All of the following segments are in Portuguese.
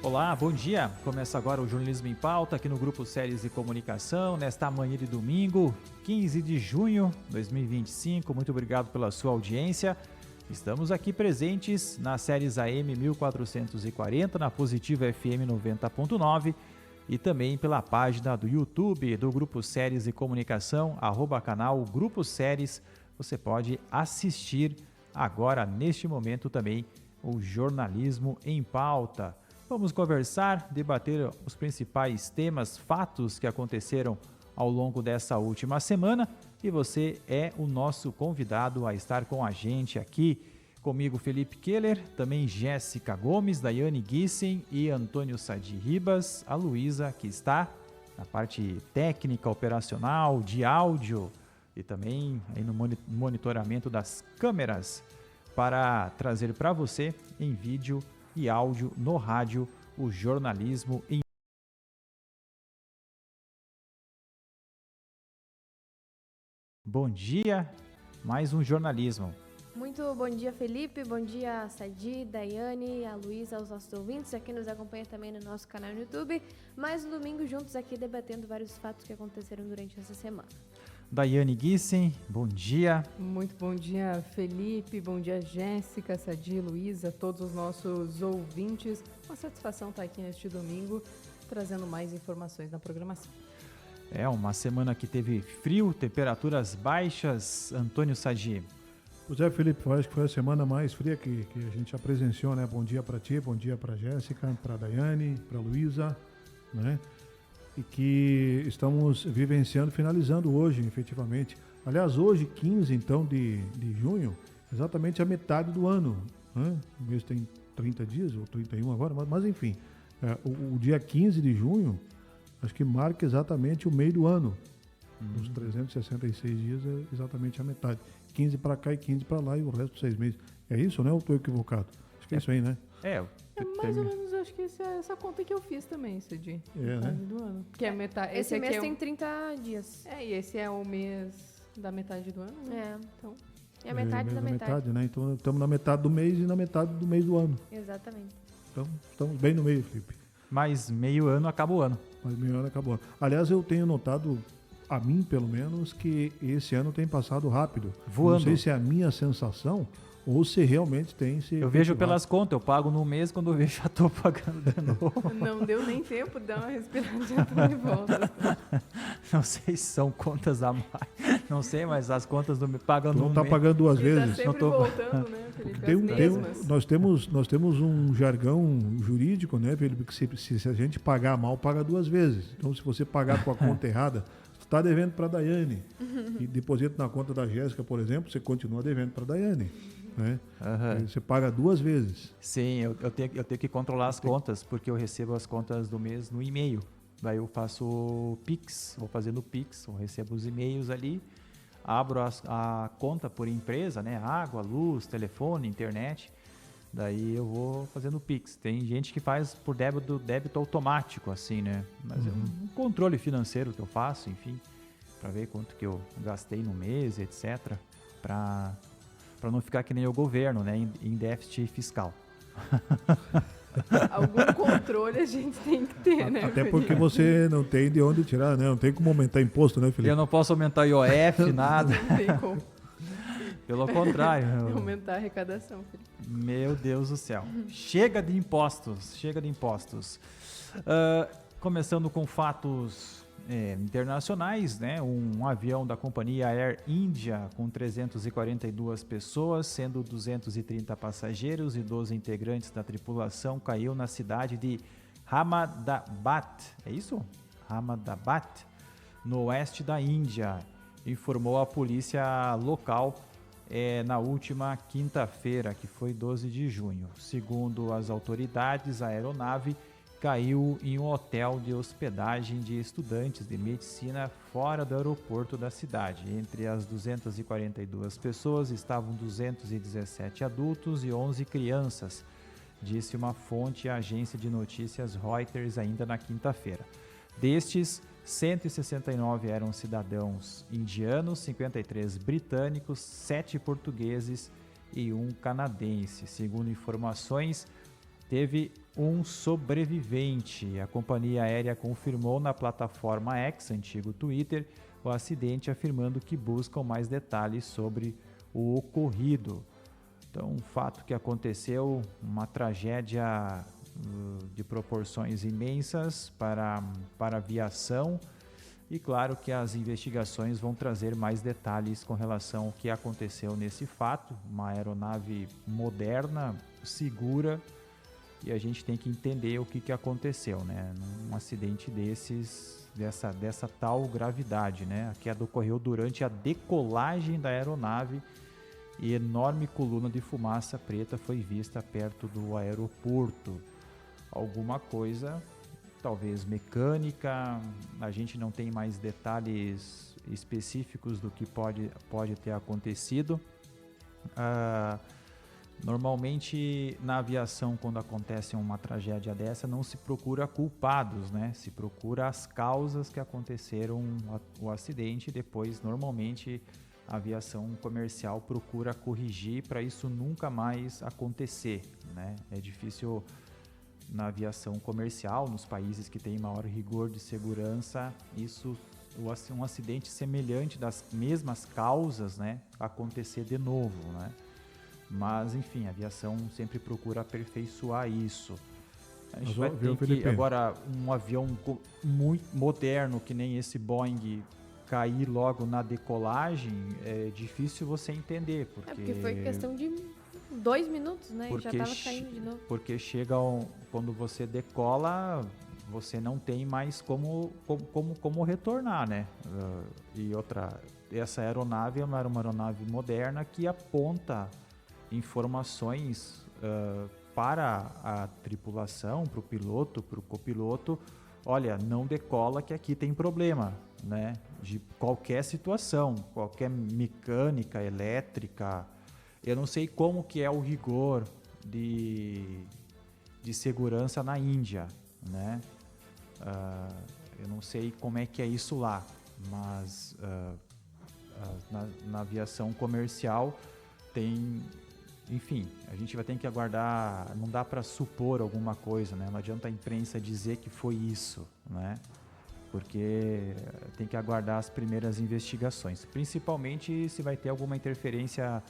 Olá, bom dia. Começa agora o Jornalismo em Pauta aqui no Grupo Séries e Comunicação, nesta manhã de domingo, 15 de junho de 2025. Muito obrigado pela sua audiência. Estamos aqui presentes nas séries AM 1440, na Positiva FM 90.9 e também pela página do YouTube do Grupo Séries e Comunicação, @canal Grupo Séries. Você pode assistir agora, neste momento também, o Jornalismo em Pauta. Vamos conversar, debater os principais temas, fatos que aconteceram ao longo dessa última semana e você é o nosso convidado a estar com a gente aqui. Comigo, Felipe Keller, também Jéssica Gomes, Daiane Gissen e Antônio Sadi Ribas, a Luísa, que está na parte técnica, operacional, de áudio e também aí no monitoramento das câmeras para trazer para você em vídeo e áudio no rádio o jornalismo em. Bom dia, mais um jornalismo. Muito bom dia, Felipe, bom dia, Sadi, Daiane, a Luísa, aos nossos ouvintes, aqui nos acompanha também no nosso canal no YouTube. Mais um domingo juntos aqui debatendo vários fatos que aconteceram durante essa semana. Daiane Gissen, bom dia. Muito bom dia, Felipe, bom dia, Jéssica, Sadi, Luísa, todos os nossos ouvintes. Uma satisfação estar aqui neste domingo, trazendo mais informações na programação. É uma semana que teve frio, temperaturas baixas. Antônio Sadi. Pois é, Felipe, eu acho que foi a semana mais fria que a gente já presenciou, né? Bom dia para ti, bom dia para Jéssica, para Daiane, para Luísa, né? E que estamos vivenciando, finalizando hoje, efetivamente. Aliás, hoje, 15, então, de junho, exatamente a metade do ano, né? O mês tem 30 dias, ou 31 agora, mas enfim, o dia 15 de junho, acho que marca exatamente o meio do ano. Os 366 dias é exatamente a metade. 15 para cá e 15 para lá e o resto 6 meses. É isso, né? Ou estou equivocado? Acho que é isso aí, né? Mais ou menos, acho que essa conta que eu fiz também, Cedi. Né? Do ano. Que é metade. Esse aqui mês tem 30 dias. E esse é o mês da metade do ano, né? Então, é a metade da metade. Né? Então, estamos na metade do mês e na metade do mês do ano. Exatamente. Então, estamos bem no meio, Felipe. Mais meio ano acaba o ano. Mais meio ano acabou. Aliás, eu tenho notado, a mim pelo menos, que esse ano tem passado rápido. Voando. Não sei se é a minha sensação ou se realmente tem se. Eu vejo pelas contas, eu pago no mês, quando eu vejo já estou pagando de novo. Não deu nem tempo de dar uma respirada, já estou de volta. Não sei se são contas a mais, não sei, mas as contas do me pagam no mês. Não está pagando duas vezes. Tá sempre voltando, né, Felipe? Nós temos um jargão jurídico, né, Felipe, que se a gente pagar mal, paga duas vezes. Então, se você pagar com a conta errada, você está devendo para a Daiane. E deposita na conta da Jéssica, por exemplo, você continua devendo para a Daiane. Né? Você paga duas vezes. Sim, eu tenho que controlar as contas, porque eu recebo as contas do mês no e-mail. Daí eu faço o Pix, vou fazendo o Pix, eu recebo os e-mails ali, abro a conta por empresa, né? Água, luz, telefone, internet. Daí eu vou fazendo o Pix. Tem gente que faz por débito automático, assim, né? Mas é um controle financeiro que eu faço, enfim, para ver quanto que eu gastei no mês, etc. Para não ficar que nem o governo, né? Em déficit fiscal. Algum controle a gente tem que ter, né? Até porque você não tem de onde tirar, né? Não tem como aumentar imposto, né, Felipe? Eu não posso aumentar IOF, nada. Não tem como. Pelo contrário. Aumentar a arrecadação, Felipe. Meu Deus do céu. Chega de impostos, chega de impostos. Começando com fatos internacionais, né? Um avião da companhia Air India com 342 pessoas, sendo 230 passageiros e 12 integrantes da tripulação, caiu na cidade de Ahmedabad. É isso? Ahmedabad, no oeste da Índia, informou a polícia local na última quinta-feira, que foi 12 de junho. Segundo as autoridades, a aeronave caiu em um hotel de hospedagem de estudantes de medicina fora do aeroporto da cidade. Entre as 242 pessoas estavam 217 adultos e 11 crianças, disse uma fonte à agência de notícias Reuters ainda na quinta-feira. Destes, 169 eram cidadãos indianos, 53 britânicos, 7 portugueses e 1 canadense. Segundo informações, teve um sobrevivente. A companhia aérea confirmou na plataforma X, antigo Twitter, o acidente, afirmando que buscam mais detalhes sobre o ocorrido. Então, um fato que aconteceu, uma tragédia de proporções imensas para a aviação, e claro que as investigações vão trazer mais detalhes com relação ao que aconteceu nesse fato. Uma aeronave moderna, segura, e a gente tem que entender o que aconteceu, né? Num acidente dessa tal gravidade, né? A queda ocorreu durante a decolagem da aeronave e enorme coluna de fumaça preta foi vista perto do aeroporto. Alguma coisa, talvez mecânica, a gente não tem mais detalhes específicos do que pode ter acontecido. Normalmente na aviação, quando acontece uma tragédia dessa, não se procura culpados, né? Se procura as causas que aconteceram o acidente, e depois normalmente a aviação comercial procura corrigir para isso nunca mais acontecer, né? É difícil na aviação comercial, nos países que têm maior rigor de segurança, um acidente semelhante das mesmas causas, né, acontecer de novo, né? Mas, enfim, a aviação sempre procura aperfeiçoar isso. A gente vai ter que, agora, um avião muito moderno, que nem esse Boeing, cair logo na decolagem, é difícil você entender. Porque foi questão de 2 minutos, né? E já estava caindo de novo. Porque quando você decola, você não tem mais como retornar, né? Essa aeronave era uma aeronave moderna que aponta informações para a tripulação, para o piloto, para o copiloto. Olha, não decola que aqui tem problema, né? De qualquer situação, qualquer mecânica, elétrica. Eu não sei como que é o rigor de segurança na Índia, né? Eu não sei como é que é isso lá, mas na aviação comercial tem... Enfim, a gente vai ter que aguardar, não dá para supor alguma coisa, né? Não adianta a imprensa dizer que foi isso, né? Porque tem que aguardar as primeiras investigações, principalmente se vai ter alguma interferência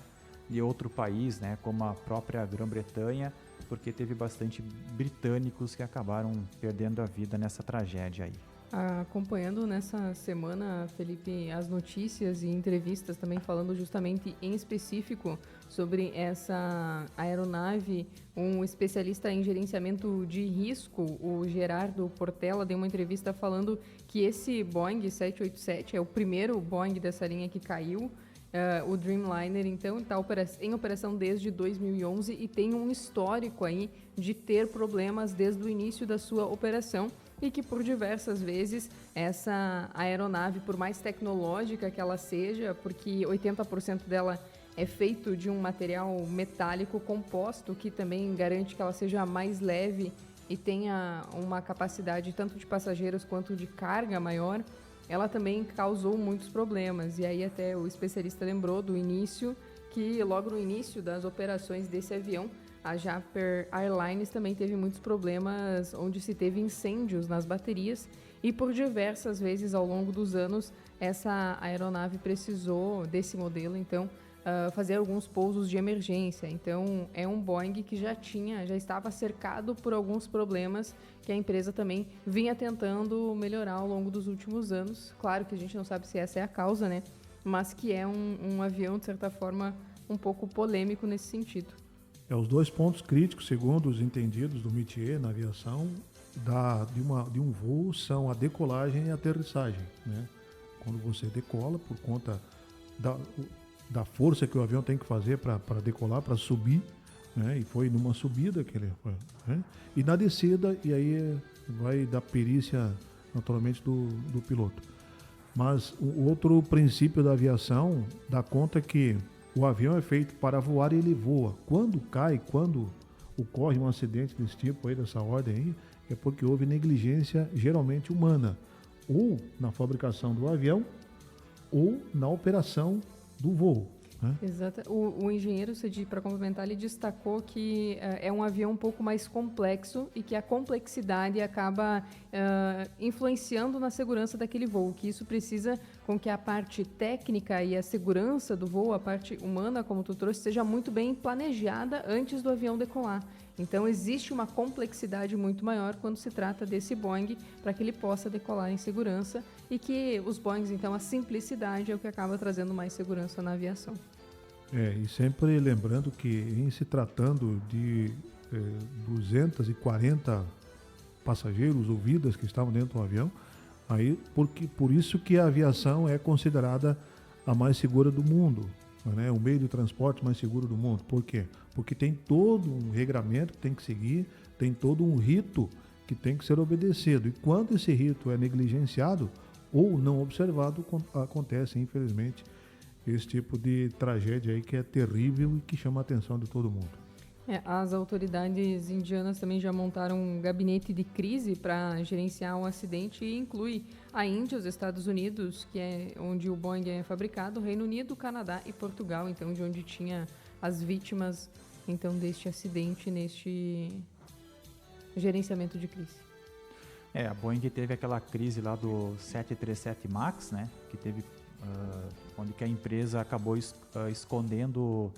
de outro país, né? Como a própria Grã-Bretanha, porque teve bastante britânicos que acabaram perdendo a vida nessa tragédia aí. Acompanhando nessa semana, Felipe, as notícias e entrevistas também falando justamente em específico sobre essa aeronave, um especialista em gerenciamento de risco, o Gerardo Portela, deu uma entrevista falando que esse Boeing 787 é o primeiro Boeing dessa linha que caiu. O Dreamliner, então, está em operação desde 2011 e tem um histórico aí de ter problemas desde o início da sua operação, e que por diversas vezes essa aeronave, por mais tecnológica que ela seja, porque 80% dela é feito de um material metálico composto, que também garante que ela seja mais leve e tenha uma capacidade tanto de passageiros quanto de carga maior, ela também causou muitos problemas. E aí até o especialista lembrou do início, que logo no início das operações desse avião, a Japer Airlines também teve muitos problemas, onde se teve incêndios nas baterias, e por diversas vezes ao longo dos anos essa aeronave precisou desse modelo, então, fazer alguns pousos de emergência. Então é um Boeing que já estava cercado por alguns problemas que a empresa também vinha tentando melhorar ao longo dos últimos anos. Claro que a gente não sabe se essa é a causa, né? Mas que é um avião, de certa forma, um pouco polêmico nesse sentido. Os dois pontos críticos, segundo os entendidos do métier na aviação, de um voo são a decolagem e a aterrissagem, né? Quando você decola, por conta da força que o avião tem que fazer para decolar, para subir, né? E foi numa subida que ele foi, né? E na descida, e aí vai da perícia, naturalmente, do piloto. Mas o outro princípio da aviação dá conta que o avião é feito para voar e ele voa. Quando ocorre um acidente desse tipo aí, dessa ordem aí, é porque houve negligência geralmente humana, ou na fabricação do avião, ou na operação do voo. né? Exato. O engenheiro, para complementar, ele destacou que é um avião um pouco mais complexo e que a complexidade acaba influenciando na segurança daquele voo, que isso precisa com que a parte técnica e a segurança do voo, a parte humana, como tu trouxe, seja muito bem planejada antes do avião decolar. Então, existe uma complexidade muito maior quando se trata desse Boeing para que ele possa decolar em segurança e que os Boeings, então, a simplicidade é o que acaba trazendo mais segurança na aviação. E sempre lembrando que, em se tratando de 240 passageiros ou vidas que estavam dentro do avião, aí por isso que a aviação é considerada a mais segura do mundo, né? O meio de transporte mais seguro do mundo. Por quê? Porque tem todo um regramento que tem que seguir, tem todo um rito que tem que ser obedecido. E quando esse rito é negligenciado ou não observado, acontece, infelizmente, esse tipo de tragédia aí que é terrível e que chama a atenção de todo mundo. As autoridades indianas também já montaram um gabinete de crise para gerenciar o acidente e inclui a Índia, os Estados Unidos, que é onde o Boeing é fabricado, o Reino Unido, Canadá e Portugal, então de onde tinha as vítimas então deste acidente neste gerenciamento de crise. A Boeing teve aquela crise lá do 737 MAX, né, que teve onde que a empresa acabou escondendo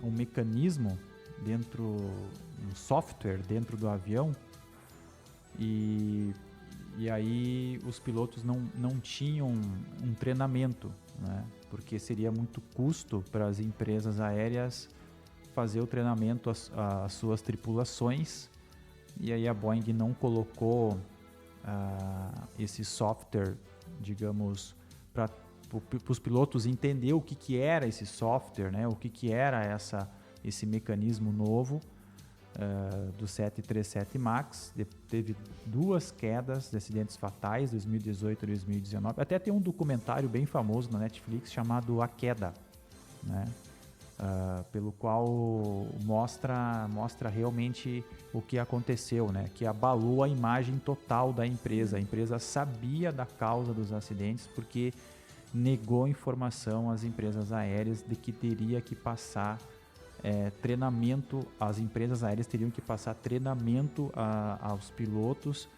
um mecanismo dentro, um software dentro do avião e aí os pilotos não tinham um treinamento, né, porque seria muito custo para as empresas aéreas fazer o treinamento às suas tripulações, e aí a Boeing não colocou esse software, digamos, para os pilotos entender o que era esse software, né? O que era esse mecanismo novo do 737 MAX. Teve 2 quedas de acidentes fatais, 2018 e 2019. Até tem um documentário bem famoso na Netflix chamado A Queda, né? Pelo qual mostra realmente o que aconteceu, né? Que abalou a imagem total da empresa. A empresa sabia da causa dos acidentes porque negou informação às empresas aéreas de que teria que passar treinamento, as empresas aéreas teriam que passar treinamento aos pilotos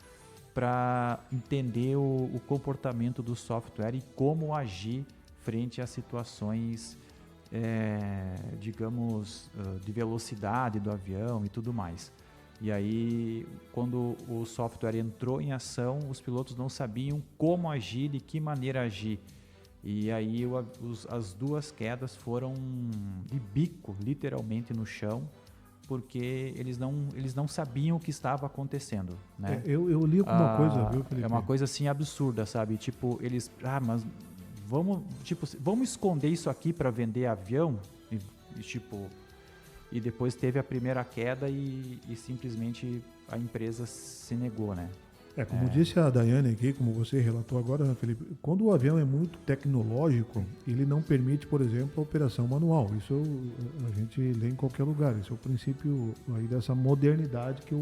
para entender o comportamento do software e como agir frente a situações, digamos, de velocidade do avião e tudo mais. E aí, quando o software entrou em ação, os pilotos não sabiam como agir, de que maneira agir. E aí as 2 quedas foram de bico, literalmente no chão, porque eles não sabiam o que estava acontecendo, né? Eu li alguma coisa, viu, Felipe? É uma coisa assim absurda, sabe? Tipo, eles, mas vamos esconder isso aqui para vender avião? E depois teve a primeira queda e simplesmente a empresa se negou, né? Como disse a Daiane aqui, como você relatou agora, né, Felipe, quando o avião é muito tecnológico, ele não permite, por exemplo, a operação manual. Isso a gente lê em qualquer lugar. Esse é o princípio aí dessa modernidade que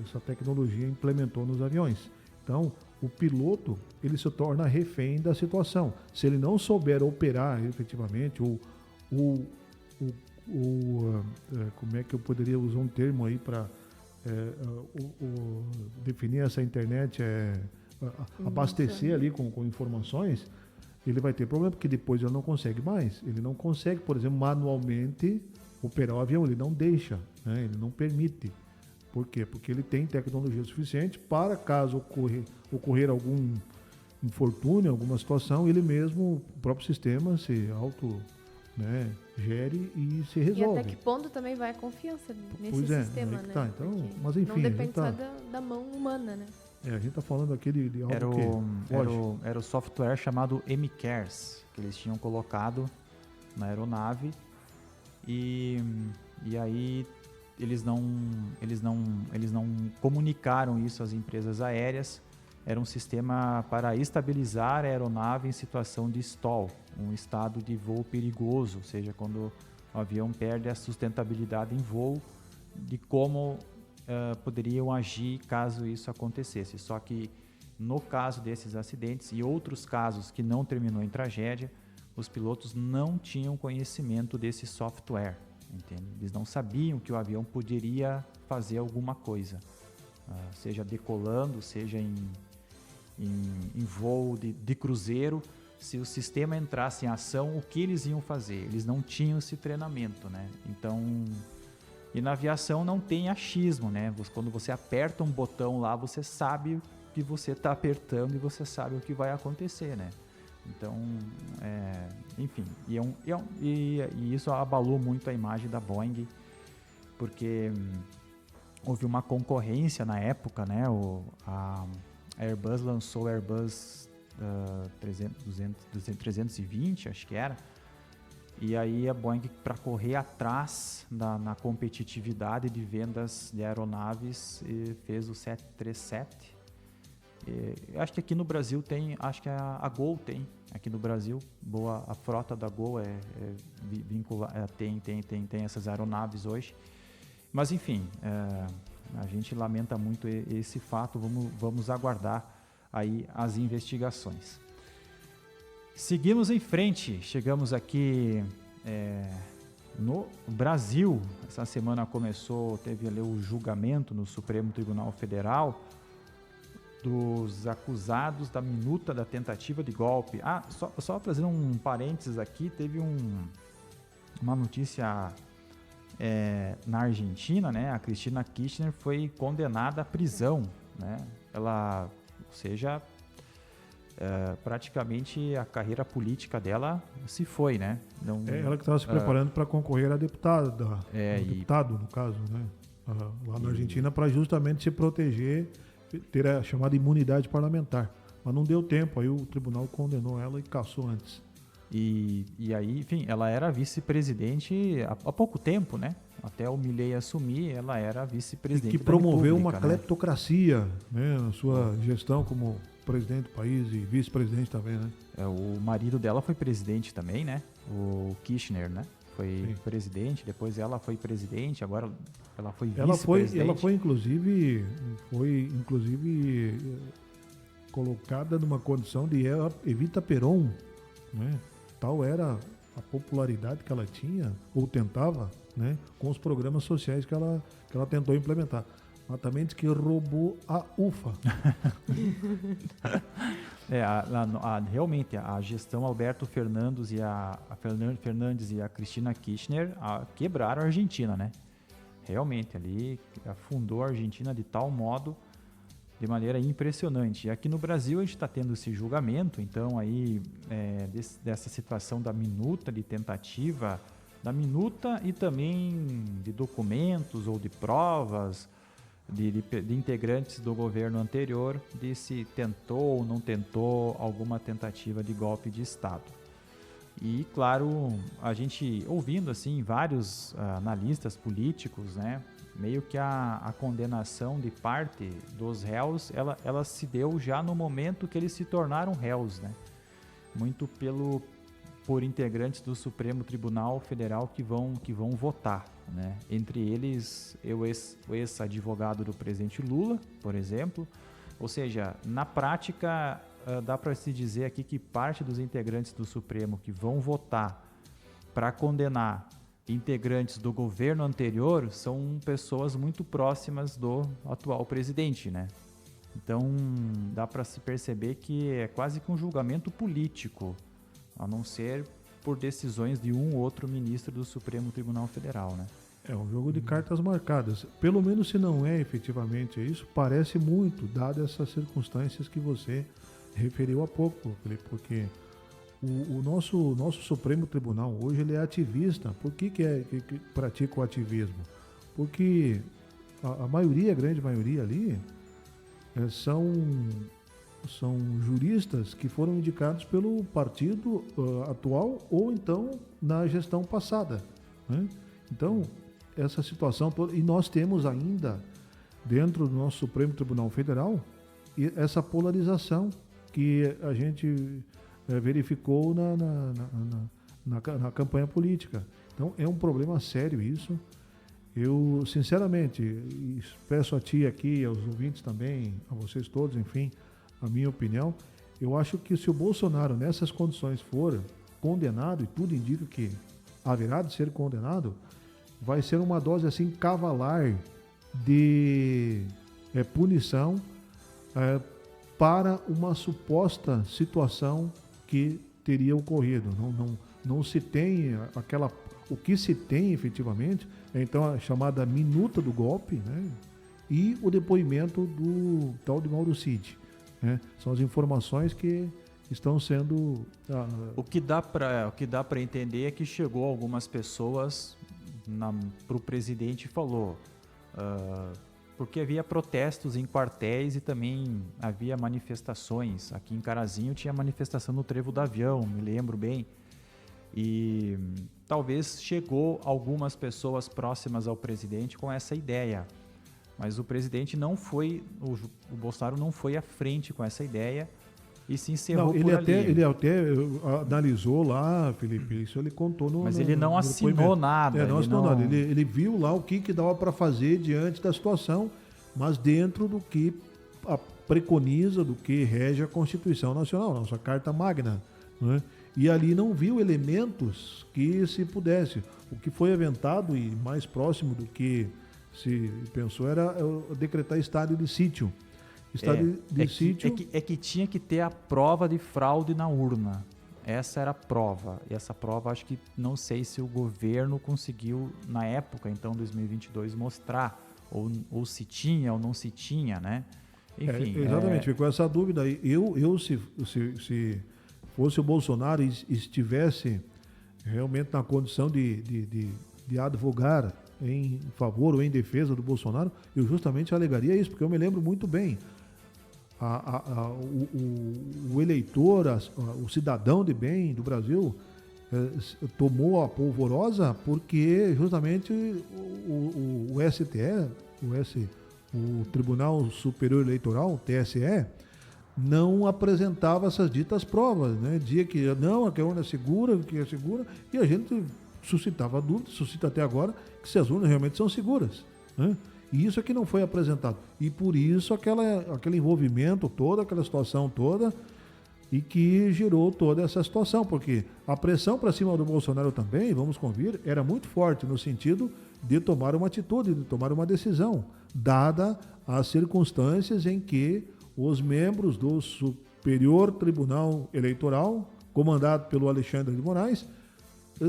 essa tecnologia implementou nos aviões. Então, o piloto, ele se torna refém da situação. Se ele não souber operar efetivamente, como é que eu poderia usar um termo aí para definir essa internet, abastecer ali com informações, ele vai ter problema, porque depois ele não consegue mais. Ele não consegue, por exemplo, manualmente operar o avião, ele não deixa, né? Ele não permite. Por quê? Porque ele tem tecnologia suficiente para, caso ocorrer algum infortúnio, alguma situação, ele mesmo, o próprio sistema, se gere e se resolve. E até que ponto também vai a confiança nesse sistema, né? Tá. Então, mas enfim, não depende só da mão humana, né? A gente tá falando aqui de algo era o software chamado MCARES, que eles tinham colocado na aeronave e aí eles não comunicaram isso às empresas aéreas. Era um sistema para estabilizar a aeronave em situação de stall, um estado de voo perigoso, ou seja, quando o avião perde a sustentabilidade em voo, de como poderiam agir caso isso acontecesse. Só que no caso desses acidentes e outros casos que não terminou em tragédia, os pilotos não tinham conhecimento desse software, entende? Eles não sabiam que o avião poderia fazer alguma coisa, seja decolando, seja em voo de cruzeiro. Se o sistema entrasse em ação, o que eles iam fazer? Eles não tinham esse treinamento, né? Então, e na aviação não tem achismo, né? Quando você aperta um botão lá, você sabe o que você está apertando e você sabe o que vai acontecer, né? Então, enfim, e isso abalou muito a imagem da Boeing, porque houve uma concorrência na época, né? A Airbus lançou o Airbus 320, acho que era, e aí a Boeing, para correr atrás na competitividade de vendas de aeronaves, fez o 737. Acho que aqui no Brasil tem, acho que a Gol tem, aqui no Brasil, a frota da Gol tem essas aeronaves hoje. Mas enfim, a gente lamenta muito esse fato, vamos aguardar aí as investigações. Seguimos em frente, chegamos aqui no Brasil. Essa semana teve ali o julgamento no Supremo Tribunal Federal dos acusados da minuta da tentativa de golpe. Só fazendo um parênteses aqui, teve uma notícia na Argentina, né? A Cristina Kirchner foi condenada à prisão, né? Ou seja, praticamente a carreira política dela se foi, né? Ela que estava se preparando para concorrer a deputada, deputado, no caso, né? Lá na Argentina, para justamente se proteger, ter a chamada imunidade parlamentar. Mas não deu tempo, aí o tribunal condenou ela e cassou antes. E aí, enfim, ela era vice-presidente há pouco tempo, né? Até o Milei assumir, ela era vice-presidente que promoveu uma né? cleptocracia, né? Na sua gestão como presidente do país e vice-presidente também, né? O marido dela foi presidente também, né? O Kirchner, né? Foi presidente, depois ela foi presidente, agora ela foi vice-presidente. Ela foi inclusive colocada numa condição de Evita Peron, né? Tal era a popularidade que ela tinha, ou tentava, né? Com os programas sociais que ela tentou implementar. Mas também diz que roubou a UFA. Realmente, a gestão Alberto Fernandes e a Cristina Kirchner quebraram a Argentina, né? Realmente, ali afundou a Argentina de tal modo, de maneira impressionante. E aqui no Brasil a gente está tendo esse julgamento, então aí dessa situação da minuta de tentativa, da minuta e também de documentos ou de provas de integrantes do governo anterior, de se tentou ou não tentou alguma tentativa de golpe de Estado. E claro, a gente ouvindo assim vários analistas políticos, né, meio que a condenação de parte dos réus, ela se deu já no momento que eles se tornaram réus, né? Muito por integrantes do Supremo Tribunal Federal que vão votar, né? Entre eles, o ex-advogado do presidente Lula, por exemplo. Ou seja, na prática, dá para se dizer aqui que parte dos integrantes do Supremo que vão votar para condenar integrantes do governo anterior são pessoas muito próximas do atual presidente, né? Então, dá para se perceber que é quase que um julgamento político, a não ser por decisões de um ou outro ministro do Supremo Tribunal Federal, né? É um jogo de cartas marcadas. Pelo menos se não é efetivamente isso, parece muito, dadas essas circunstâncias que você referiu há pouco, Felipe, porque o nosso Supremo Tribunal hoje ele é ativista. Por que pratica o ativismo? Porque a grande maioria ali são juristas que foram indicados pelo partido atual ou então na gestão passada, né? Então, essa situação toda, e nós temos ainda dentro do nosso Supremo Tribunal Federal essa polarização que a gente verificou na campanha política. Então, é um problema sério isso. Eu, sinceramente, peço a ti aqui, aos ouvintes também, a vocês todos, enfim, a minha opinião, eu acho que se o Bolsonaro, nessas condições, for condenado, e tudo indica que haverá de ser condenado, vai ser uma dose assim cavalar de punição para uma suposta situação que teria ocorrido. Não se tem o que se tem efetivamente é então a chamada minuta do golpe, né? E o depoimento do tal de Mauro Cid, né? São as informações que estão sendo... O que dá para entender é que chegou algumas pessoas para o presidente e falou, porque havia protestos em quartéis e também havia manifestações. Aqui em Carazinho tinha manifestação no Trevo do Avião, me lembro bem. E talvez chegou algumas pessoas próximas ao presidente com essa ideia. Mas o presidente não foi, o Bolsonaro não foi à frente com essa ideia e se encerrou por ali. Ele até analisou lá, Felipe, isso ele contou no... Mas ele não assinou nada. Não assinou nada. Ele viu lá o que dava para fazer diante da situação, mas dentro do que preconiza, do que rege a Constituição Nacional, nossa Carta Magna, né? E ali não viu elementos que se pudesse. O que foi aventado e mais próximo do que se pensou era decretar estado de sítio. É que tinha que ter a prova de fraude na urna. Essa era a prova. E essa prova, acho que não sei se o governo conseguiu, na época, então, 2022, mostrar. Ou se tinha ou não se tinha, né? Enfim. Exatamente, ficou essa dúvida aí. Eu se fosse o Bolsonaro e estivesse realmente na condição de advogar em favor ou em defesa do Bolsonaro, eu justamente alegaria isso, porque eu me lembro muito bem. O eleitor, o cidadão de bem do Brasil tomou a polvorosa porque justamente o STE, o Tribunal Superior Eleitoral, o TSE, não apresentava essas ditas provas, né? Dizia que não, que a urna é segura, que é segura, e a gente suscitava dúvidas, suscita até agora, que se as urnas realmente são seguras, né? E isso é que não foi apresentado. E por isso aquele envolvimento todo, aquela situação toda, e que gerou toda essa situação, porque a pressão para cima do Bolsonaro também, vamos convir, era muito forte no sentido de tomar uma atitude, de tomar uma decisão, dada as circunstâncias em que os membros do Superior Tribunal Eleitoral, comandado pelo Alexandre de Moraes,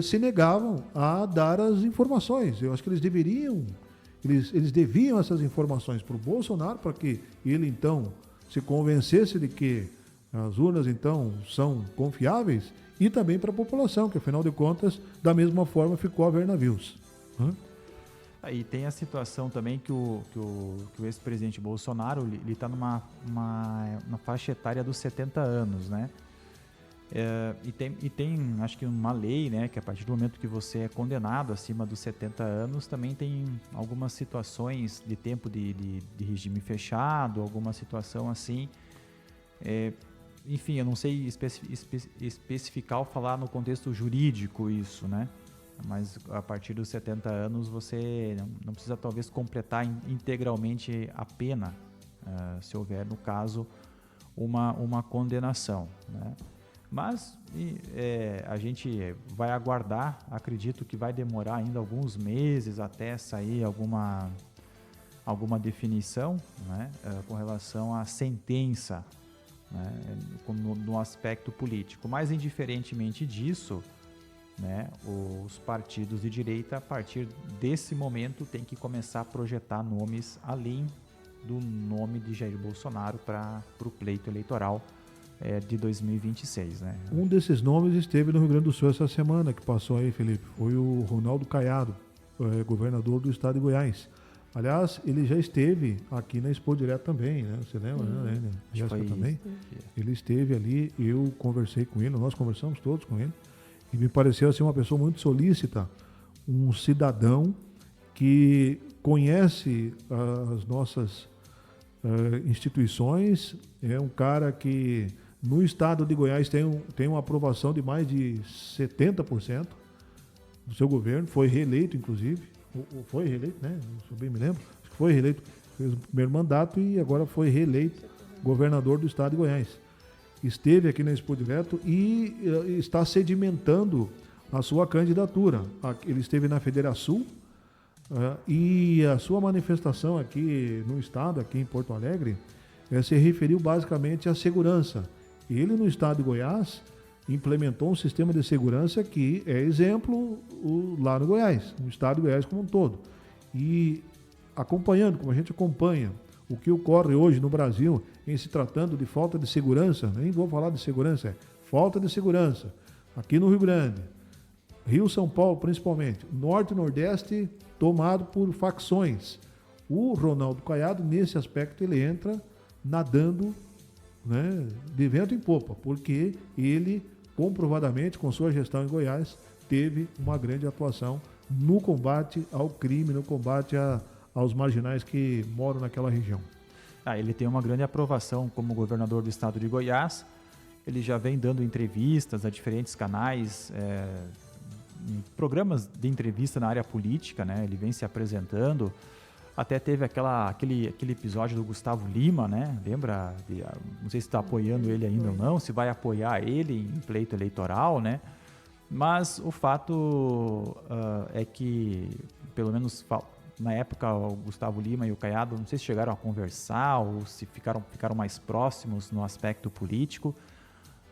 se negavam a dar as informações. Eu acho que eles deviam essas informações para o Bolsonaro, para que ele, então, se convencesse de que as urnas, então, são confiáveis, e também para a população, que, afinal de contas, da mesma forma ficou a ver navios. Aí tem a situação também que o ex-presidente Bolsonaro ele está na faixa etária dos 70 anos, né? E tem, acho que uma lei, né, que a partir do momento que você é condenado acima dos 70 anos, também tem algumas situações de tempo de regime fechado, alguma situação assim. Enfim, eu não sei especificar ou falar no contexto jurídico isso, né? Mas a partir dos 70 anos você não precisa talvez completar integralmente a pena, se houver, no caso, uma condenação, né? Mas a gente vai aguardar, acredito que vai demorar ainda alguns meses até sair alguma definição, né, com relação à sentença, né, no aspecto político. Mas, indiferentemente disso, né, os partidos de direita, a partir desse momento, têm que começar a projetar nomes além do nome de Jair Bolsonaro para o pleito eleitoral de 2026, né? Um desses nomes esteve no Rio Grande do Sul essa semana, que passou aí, Felipe. Foi o Ronaldo Caiado, governador do estado de Goiás. Aliás, ele já esteve aqui na Expo Direto também, né? Você lembra, né? Jéssica também. Ele esteve ali, eu conversei com ele, nós conversamos todos com ele, e me pareceu assim uma pessoa muito solícita, um cidadão que conhece as nossas instituições, é um cara que no estado de Goiás tem uma aprovação de mais de 70% do seu governo, foi reeleito inclusive, foi reeleito, né? Se eu bem me lembro, acho que foi reeleito, fez o primeiro mandato e agora foi reeleito governador do estado de Goiás. esteve aqui na Expo Direto e está sedimentando a sua candidatura. Ele esteve na Federação e a sua manifestação aqui no estado, aqui em Porto Alegre, se referiu basicamente à segurança. Ele, no estado de Goiás, implementou um sistema de segurança que é exemplo lá no Goiás, no estado de Goiás como um todo. E acompanhando, como a gente acompanha, o que ocorre hoje no Brasil em se tratando de falta de segurança, nem vou falar de segurança, falta de segurança. Aqui no Rio Grande, Rio, São Paulo principalmente, Norte e Nordeste tomado por facções. O Ronaldo Caiado, nesse aspecto, ele entra nadando, né, de vento em popa, porque ele, comprovadamente, com sua gestão em Goiás, teve uma grande atuação no combate ao crime, no combate aos marginais que moram naquela região. Ele tem uma grande aprovação como governador do estado de Goiás. Ele já vem dando entrevistas a diferentes canais, em programas de entrevista na área política, né? Ele vem se apresentando. Até teve aquele episódio do Gustavo Lima, né? Lembra? Não sei se está apoiando ele ainda ou não, se vai apoiar ele em pleito eleitoral, né? Mas o fato é que, pelo menos na época, o Gustavo Lima e o Caiado, não sei se chegaram a conversar ou se ficaram mais próximos no aspecto político,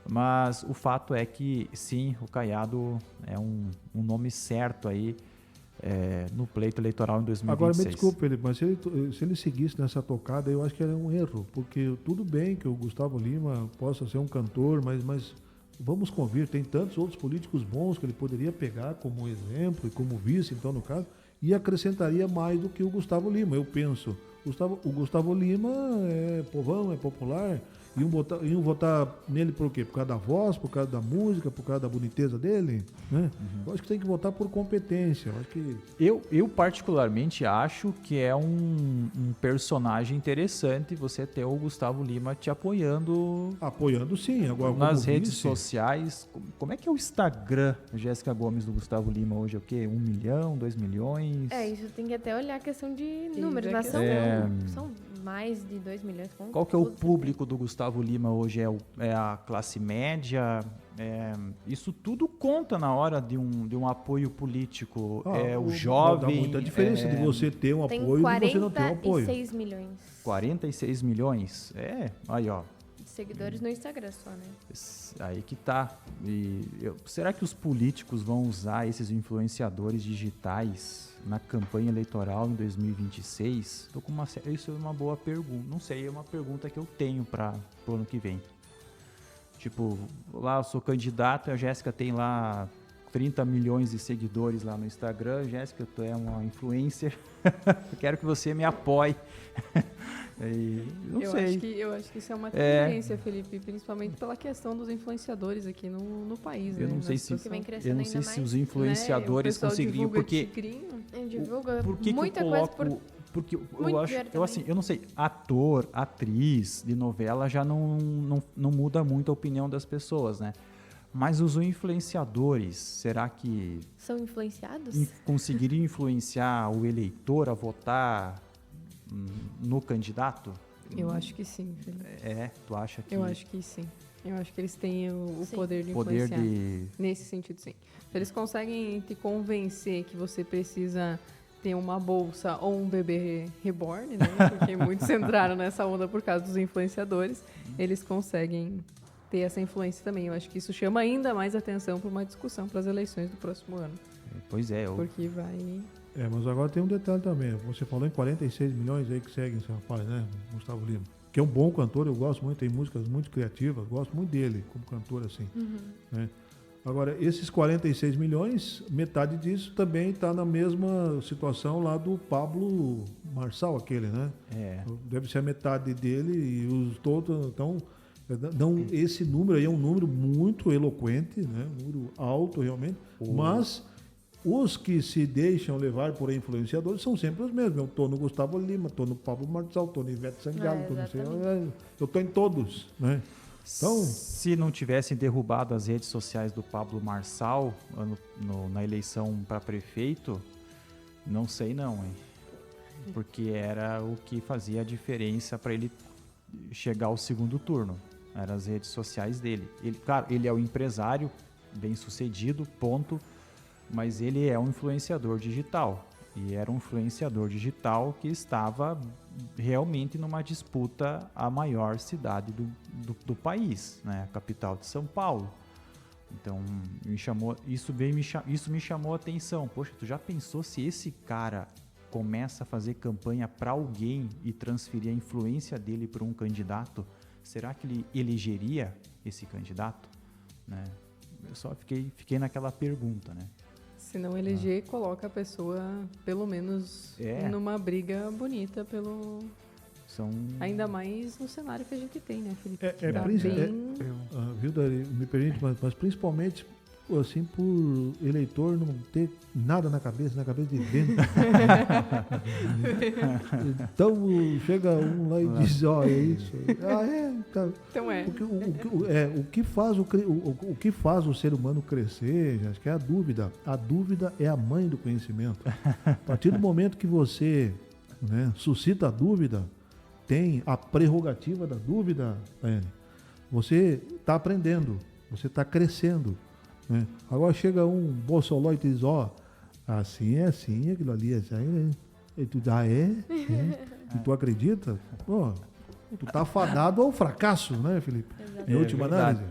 mas o fato é que, sim, o Caiado é um nome certo aí no pleito eleitoral em 2026. Agora, me desculpe, Felipe, mas se ele seguisse nessa tocada, eu acho que era um erro, porque tudo bem que o Gustavo Lima possa ser um cantor, mas vamos convir, tem tantos outros políticos bons que ele poderia pegar como exemplo e como vice, então, no caso, e acrescentaria mais do que o Gustavo Lima, eu penso. O Gustavo Lima é povão, é popular, iam votar nele por quê? Por causa da voz, por causa da música, por causa da boniteza dele, né? Eu acho que tem que votar por competência. Eu particularmente acho que é um personagem interessante você ter o Gustavo Lima te apoiando. Apoiando, sim. Agora, nas redes sociais. Como é que é o Instagram, Jéssica Gomes, do Gustavo Lima hoje? É o quê? 1 milhão, 2 milhões? Isso tem que até olhar a questão de números, mas são mais de 2 milhões. Qual que é o público do Gustavo Lima hoje? É a classe média? Isso tudo conta na hora de um apoio político. O jovem... Dá muita diferença de você ter um apoio e de você não ter um apoio. 46 milhões. 46 milhões? Aí ó. Seguidores no Instagram só, né? Aí que tá. Será que os políticos vão usar esses influenciadores digitais na campanha eleitoral em 2026? Isso é uma boa pergunta. Não sei, é uma pergunta que eu tenho para o ano que vem. Tipo, lá eu sou candidato, a Jéssica tem lá 30 milhões de seguidores lá no Instagram. Jéssica, tu é uma influencer. Eu quero que você me apoie. Eu acho que isso é uma tendência, Felipe, principalmente pela questão dos influenciadores aqui no país. Eu não sei se os influenciadores conseguiriam, porque divulga muita coisa porque eu não sei, ator, atriz de novela já não muda muito a opinião das pessoas, né? Mas os influenciadores, será que são influenciados? Conseguiriam influenciar o eleitor a votar no candidato? Eu acho que sim, Felipe. Tu acha que... Eu acho que sim. Eu acho que eles têm o poder de influenciar. Nesse sentido, sim. Se eles conseguem te convencer que você precisa ter uma bolsa ou um bebê reborn, né? Porque muitos entraram nessa onda por causa dos influenciadores. Eles conseguem ter essa influência também. Eu acho que isso chama ainda mais atenção para uma discussão para as eleições do próximo ano. Pois é. Porque vai... mas agora tem um detalhe também. Você falou em 46 milhões aí que seguem esse rapaz, né? Gustavo Lima. Que é um bom cantor, eu gosto muito, tem músicas muito criativas, gosto muito dele como cantor, assim. Né? Agora, esses 46 milhões, metade disso também está na mesma situação lá do Pablo Marçal, aquele, né? Deve ser a metade dele e os todos, então... esse número aí é um número muito eloquente, né? Um número alto realmente, mas os que se deixam levar por influenciadores são sempre os mesmos. Eu estou no Gustavo Lima, estou no Pablo Marçal, estou no Ivete Sangalo, eu estou em todos, né? Então, se não tivessem derrubado as redes sociais do Pablo Marçal na eleição para prefeito, não sei não, hein? Porque era o que fazia a diferença para ele chegar ao segundo turno. Eram as redes sociais dele. Ele, claro, ele é um empresário bem sucedido, ponto, mas ele é um influenciador digital. E era um influenciador digital que estava realmente numa disputa à maior cidade do país, né? A capital de São Paulo. Então, isso me chamou a atenção. Poxa, tu já pensou se esse cara começa a fazer campanha para alguém e transferir a influência dele para um candidato? Será que ele elegeria esse candidato? Né? Eu só fiquei naquela pergunta, né? Se não eleger, coloca a pessoa, pelo menos, numa briga bonita pelo... Ainda mais no cenário que a gente tem, né, Felipe? Viu, Dari? Me permite, mas principalmente assim, por eleitor não ter nada na cabeça de vento. Então chega um lá e diz, é isso. Tá. Então é. O que faz o ser humano crescer, acho que é a dúvida. A dúvida é a mãe do conhecimento. A partir do momento que você, né, suscita a dúvida, tem a prerrogativa da dúvida, Daiane. Você está aprendendo, você está crescendo. Né? Agora chega um bolsoló e diz, assim é assim, aquilo ali é assim. E tu diz, E tu acredita? Pô, tu tá fadado ao fracasso, né, Felipe? Em última análise.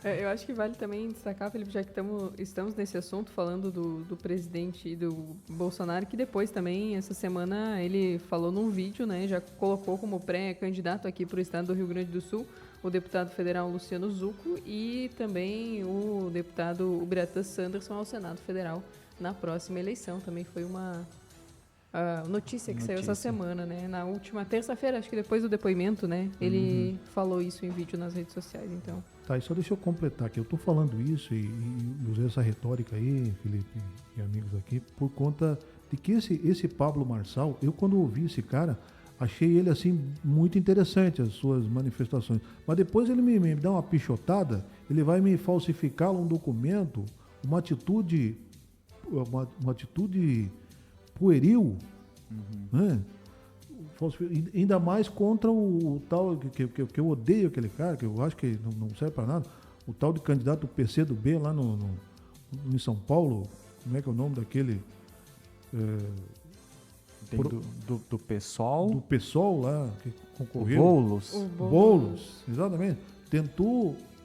Eu acho que vale também destacar, Felipe, já que estamos nesse assunto, falando do presidente e do Bolsonaro, que depois também, essa semana, ele falou num vídeo, né, já colocou como pré-candidato aqui para o estado do Rio Grande do Sul o deputado federal Luciano Zucco e também o deputado Ubiratan Sanderson ao Senado Federal na próxima eleição. Também foi uma notícia que saiu essa semana, né? Na última terça-feira, acho que depois do depoimento, né? Ele falou isso em vídeo nas redes sociais, então. Tá, e só deixa eu completar aqui. Eu tô falando isso e usei essa retórica aí, Felipe e amigos aqui, por conta de que esse Pablo Marçal, eu quando ouvi esse cara, achei ele assim muito interessante, as suas manifestações. Mas depois ele me dá uma pichotada, ele vai me falsificar um documento, uma atitude pueril, né? Ainda mais contra o tal que eu odeio aquele cara, que eu acho que não serve para nada, o tal de candidato do PC do B lá em São Paulo. Como é que é o nome daquele? Do PSOL. Do PSOL lá, que concorreu. O Boulos, exatamente.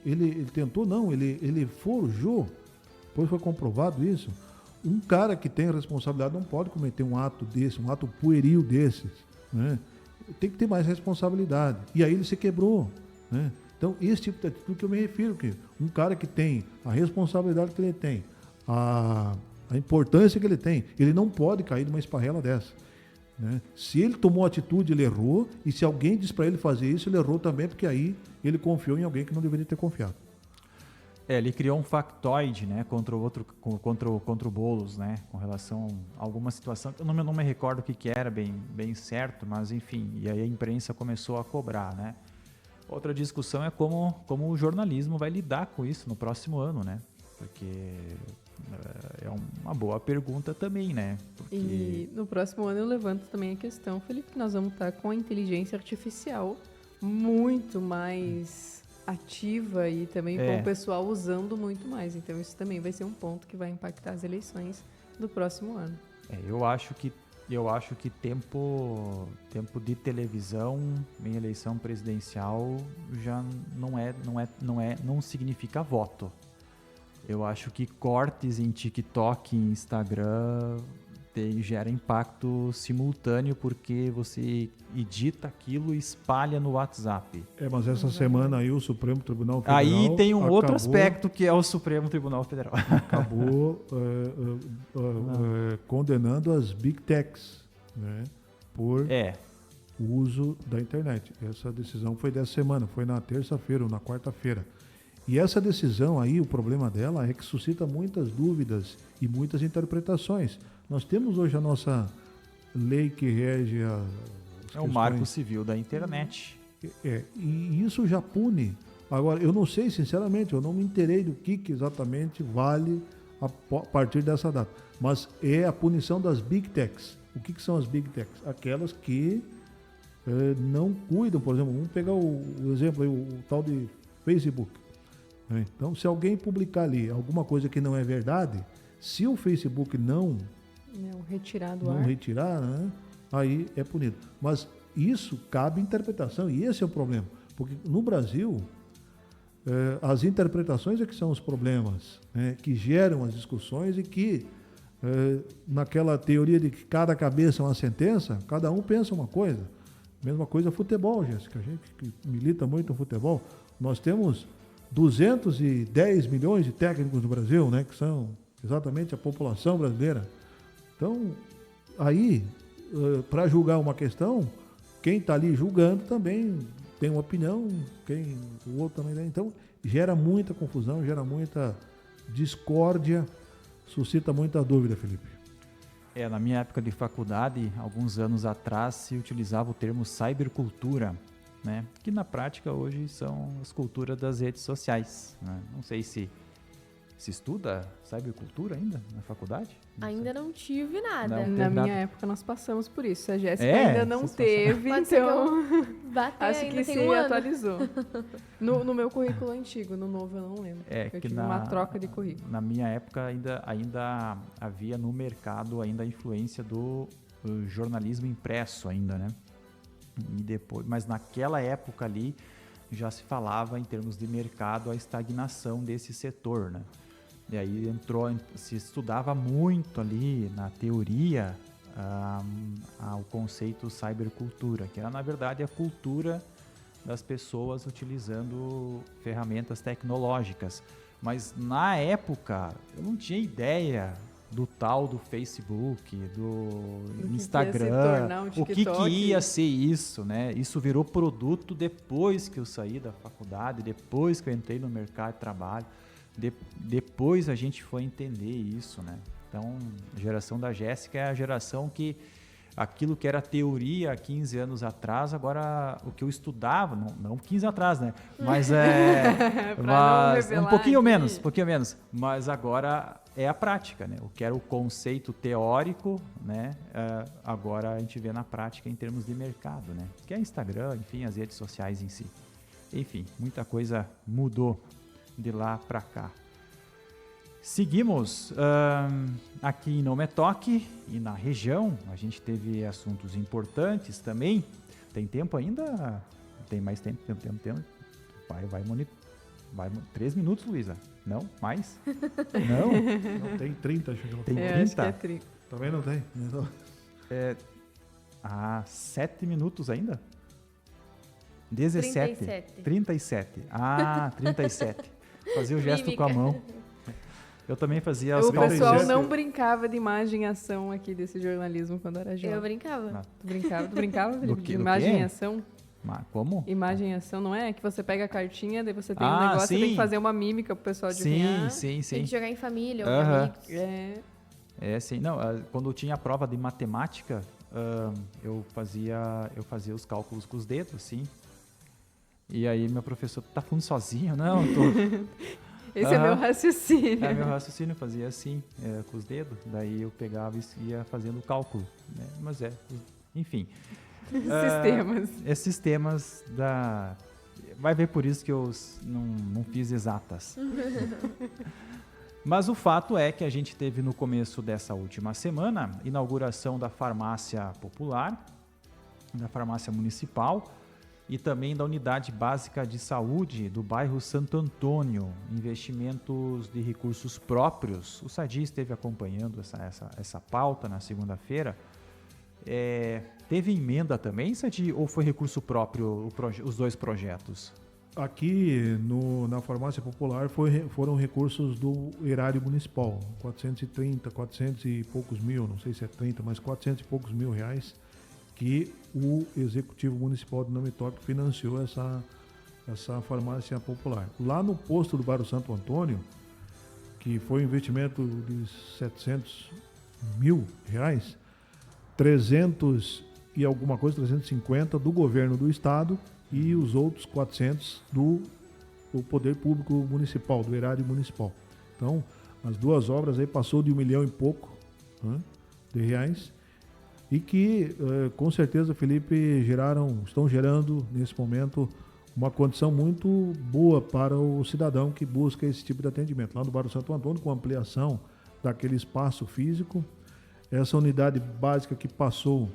Ele forjou, depois foi comprovado isso. Um cara que tem responsabilidade não pode cometer um ato desse, um ato pueril desses, né? Tem que ter mais responsabilidade. E aí ele se quebrou, né? Então, esse tipo de atitude que eu me refiro, que um cara que tem a responsabilidade que ele tem, a importância que ele tem, ele não pode cair numa esparrela dessa, né? Se ele tomou atitude, ele errou, e se alguém diz para ele fazer isso, ele errou também, porque aí ele confiou em alguém que não deveria ter confiado. Ele criou um factoide, né, contra o Boulos, né, com relação a alguma situação. Eu não me recordo o que era bem certo, mas enfim, e aí a imprensa começou a cobrar, né. Outra discussão é como o jornalismo vai lidar com isso no próximo ano, né, porque é uma boa pergunta também, né. Porque... E no próximo ano eu levanto também a questão, Felipe, que nós vamos estar com a inteligência artificial muito mais ativa e também com o pessoal usando muito mais. Então isso também vai ser um ponto que vai impactar as eleições do próximo ano. Eu acho que tempo de televisão em eleição presidencial já não significa voto. Eu acho que cortes em TikTok e Instagram gera impacto simultâneo, porque você edita aquilo e espalha no WhatsApp. Mas essa semana aí o Supremo Tribunal Federal... Aí tem outro aspecto que é o Supremo Tribunal Federal. Acabou condenando as Big Techs, né, por o uso da internet. Essa decisão foi dessa semana, foi na terça-feira ou na quarta-feira. E essa decisão aí, o problema dela é que suscita muitas dúvidas e muitas interpretações. Nós temos hoje a nossa lei que rege o Marco Civil da Internet. E isso já pune. Agora, eu não sei, sinceramente, eu não me inteirei do que exatamente vale a partir dessa data. Mas é a punição das Big Techs. O que são as Big Techs? Aquelas que não cuidam, por exemplo, vamos pegar o exemplo aí, o tal de Facebook. Né? Então, se alguém publicar ali alguma coisa que não é verdade, se o Facebook não retirar do não ar. retirar, né, aí é punido. Mas isso cabe interpretação, e esse é o problema. Porque no Brasil, as interpretações é que são os problemas, né, que geram as discussões e que, naquela teoria de que cada cabeça é uma sentença, cada um pensa uma coisa. Mesma coisa futebol, Jéssica. A gente que milita muito no futebol, nós temos 210 milhões de técnicos no Brasil, né, que são exatamente a população brasileira. Então, aí, para julgar uma questão, quem está ali julgando também tem uma opinião, o outro também tem. Então, gera muita confusão, gera muita discórdia, suscita muita dúvida, Felipe. Na minha época de faculdade, alguns anos atrás, se utilizava o termo cybercultura, né? Que na prática hoje são as culturas das redes sociais, né? Não sei se estuda cybercultura ainda na faculdade? Ainda não tive nada. Na minha época nós passamos por isso. A Jéssica É, ainda não vocês teve, Pode ser que então Bater acho ainda que tem se um ano. atualizou. No meu currículo antigo, no novo eu não lembro. Eu tive uma troca de currículo. Na minha época ainda havia no mercado ainda a influência do jornalismo impresso ainda, né? E depois, mas naquela época ali já se falava em termos de mercado a estagnação desse setor, né? E aí se estudava muito ali na teoria o conceito cybercultura, que era na verdade a cultura das pessoas utilizando ferramentas tecnológicas. Mas na época eu não tinha ideia do tal do Facebook, do Instagram, o que ia ser isso, né? Isso virou produto depois que eu saí da faculdade, depois que eu entrei no mercado de trabalho. Depois a gente foi entender isso, né? Então, a geração da Jéssica é a geração que aquilo que era teoria há 15 anos atrás, agora o que eu estudava, não 15 atrás, né? Mas mas um pouquinho menos, mas agora é a prática, né? O que era o conceito teórico, né? Agora a gente vê na prática em termos de mercado, né? Que é Instagram, enfim, as redes sociais em si. Enfim, muita coisa mudou de lá para cá. Seguimos aqui em Não Me Toque e na região. A gente teve assuntos importantes também. Tem tempo ainda? Tem mais tempo? Tempo. Vai 3 minutos, Luísa. Não? Mais? Não? Não, tem 30, acho que ela Tem falou. 30? Acho que é 30. Também não tem. 7 minutos ainda? 17. 37. 37. Fazia o gesto com a mão. Eu também fazia os O cálculos. pessoal não brincava de imagem e ação aqui desse jornalismo quando era jovem. Eu brincava. Tu brincava, Felipe? Do De quê? imagem e ação? Como? Imagem e ação, não é? Que você pega a cartinha, daí você tem um negócio, sim. você tem que fazer uma mímica pro pessoal adivinhar. Sim. Tem que jogar em família ou Aham. amigos. Sim. Não, quando eu tinha a prova de matemática, eu fazia os cálculos com os dedos, sim. E aí meu professor, tá falando sozinho? Não, eu tô... Esse é meu raciocínio. Meu raciocínio fazia assim, com os dedos. Daí eu pegava e ia fazendo o cálculo. Né? Mas enfim. Sistemas. Sistemas da... Vai ver por isso que eu não fiz exatas. Mas o fato é que a gente teve no começo dessa última semana inauguração da farmácia popular, da farmácia municipal, e também da Unidade Básica de Saúde do bairro Santo Antônio, investimentos de recursos próprios. O Sadi esteve acompanhando essa pauta na segunda-feira. Teve emenda também, Sadi, ou foi recurso próprio os dois projetos? Aqui na farmácia popular foram recursos do erário municipal, 400 e poucos mil, não sei se é 30, mas 400 e poucos mil reais, que o Executivo Municipal de Não Me Toque financiou essa farmácia popular. Lá no posto do bairro Santo Antônio, que foi um investimento de 700 mil reais, 300 e alguma coisa, 350 do governo do estado e os outros 400 do poder público municipal, do erário municipal. Então, as duas obras aí passou de 1 milhão e pouco, né, de reais. e que, com certeza, Felipe, estão gerando, nesse momento, uma condição muito boa para o cidadão que busca esse tipo de atendimento. Lá no bairro Santo Antônio, com ampliação daquele espaço físico, essa unidade básica que passou,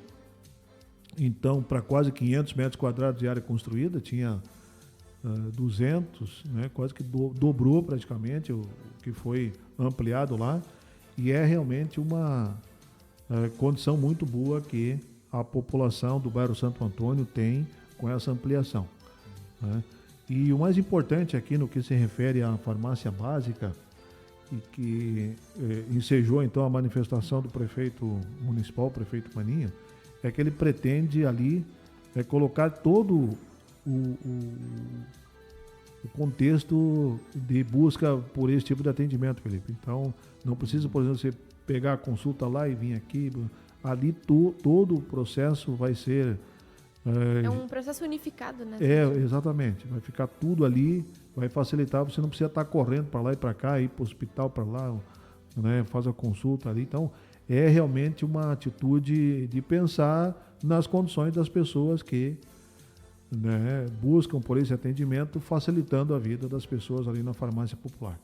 então, para quase 500 metros quadrados de área construída, tinha 200, né, quase que dobrou praticamente o que foi ampliado lá, e é realmente uma condição muito boa que a população do bairro Santo Antônio tem com essa ampliação, né? E o mais importante aqui no que se refere à farmácia básica, e que ensejou então a manifestação do prefeito municipal, o prefeito Maninho, é que ele pretende ali colocar todo o contexto de busca por esse tipo de atendimento, Felipe. Então, não precisa, por exemplo, você pegar a consulta lá e vir aqui. Ali todo o processo vai ser... É um processo unificado, né? Exatamente. Vai ficar tudo ali, vai facilitar, você não precisa estar correndo para lá e para cá, ir para o hospital para lá, né, faz a consulta ali. Então, é realmente uma atitude de pensar nas condições das pessoas que, né, buscam por esse atendimento, facilitando a vida das pessoas ali na farmácia popular.